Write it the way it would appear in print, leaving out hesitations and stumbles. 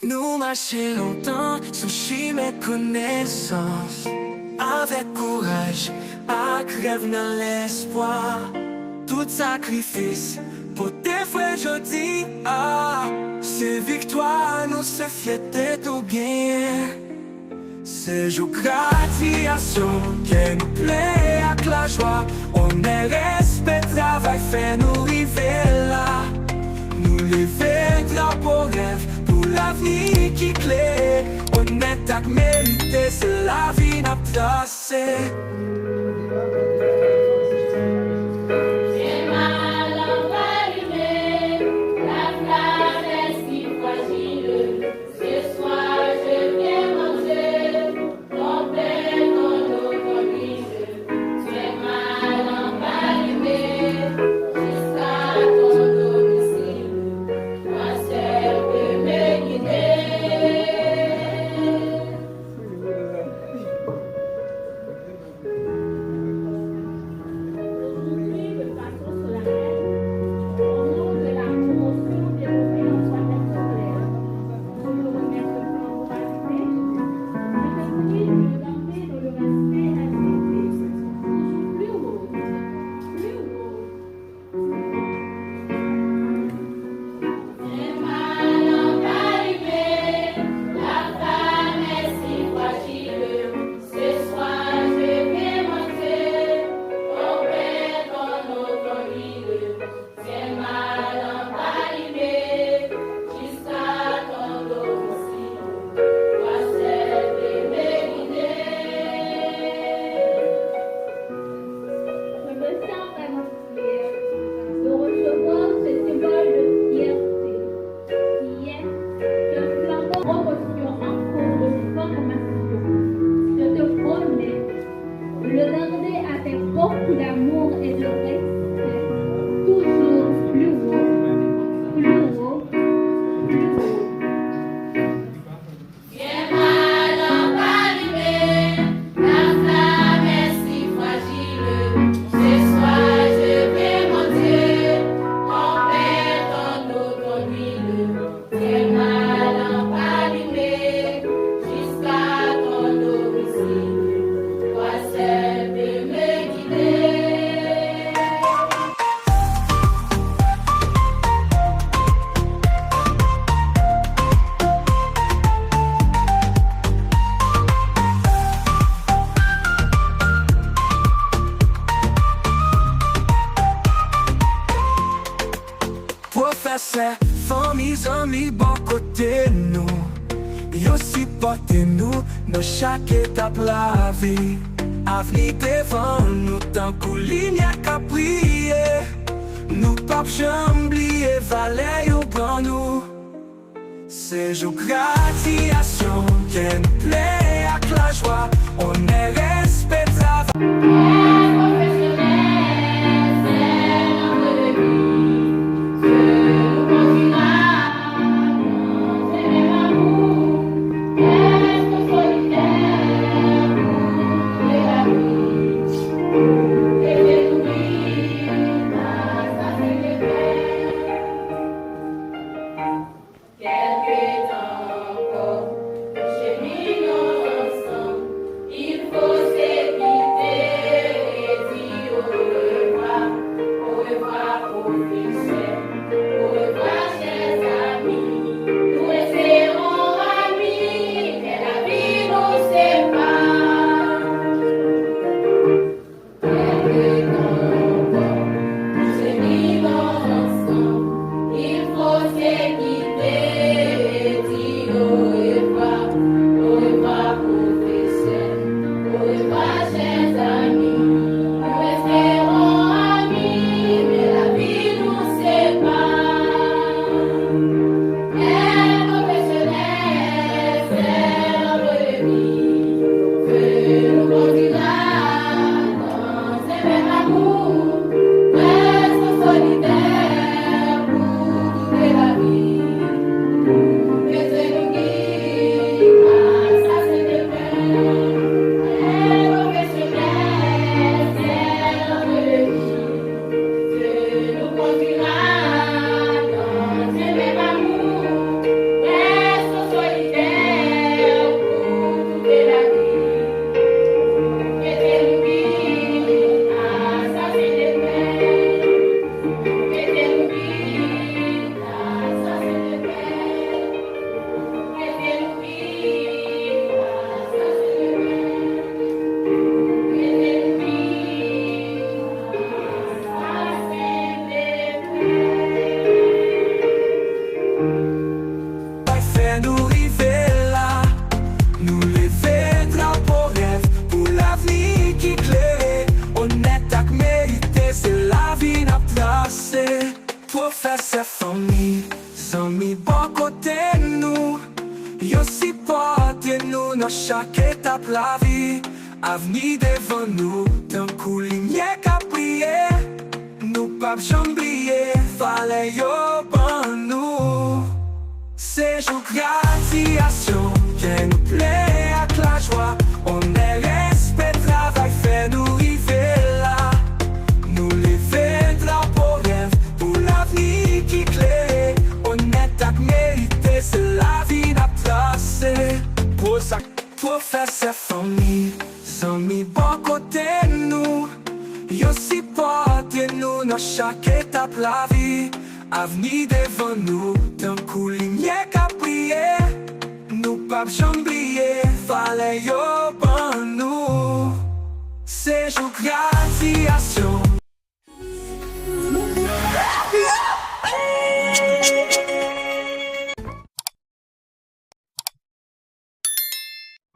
Nous marcher longtemps, souci mes connaissances. Avec courage, à crève dans l'espoir. Tout sacrifice, pour tes frères je dis, c'est victoire, nous se fierté tout bien. C'est jour gratification, qui nous plaît avec la joie. On est respect, travail, fait nous arriver là. Nous lever drapeau rêve, pour l'avenir qui clé. On est à mériter, c'est la vie n'a placé. Beaucoup d'amour et de respect, toujours plus haut, plus haut, plus haut. Viens ma lampe allumée, la flamme est si fragile. Ce soir je vais monter, ton père, ton eau, ton huile. Viens ma lampe allumée, jusqu'à ton domicile. Toi seul peux me guider. Professeur, famille, amis, bon côté nous. Yo supportez nous dans chaque étape la vie. Avenir devant nous, tant qu'on ligne à prier. Nous pas chamblier, valet au grand nous. C'est jour gratification, qui nous plaît avec la joie. On est respectable. Quelque temps encore, cheminons ensemble. Il faut s'éviter et dire fait nous arriver là. Nous lever drapeau rêve pour l'avenir qui claire. On est à mériter, c'est la vie à placer. Pour faire sa famille, amis bon côté nous. Yo supporte nous dans chaque étape la vie. Avenir devant nous, d'un coup ligne qu'à prier. Nous pas j'oublier, fallait yo ban nous. C'est jour graciation, qui nous plaît avec la joie. On est respect, travail, fait nous arriver là. Nous lever drapeau rêve pour l'avenir qui claire. On est à mériter, c'est la vie à placer. Pour ça, pour faire sa famille, amis bon côté nous. Yo supporte nous dans chaque étape la vie. Avenir devant nous, d'un coup ligne qu'à prier. Nous pas j'oublier, fallait yo ban nous. C'est jour grave.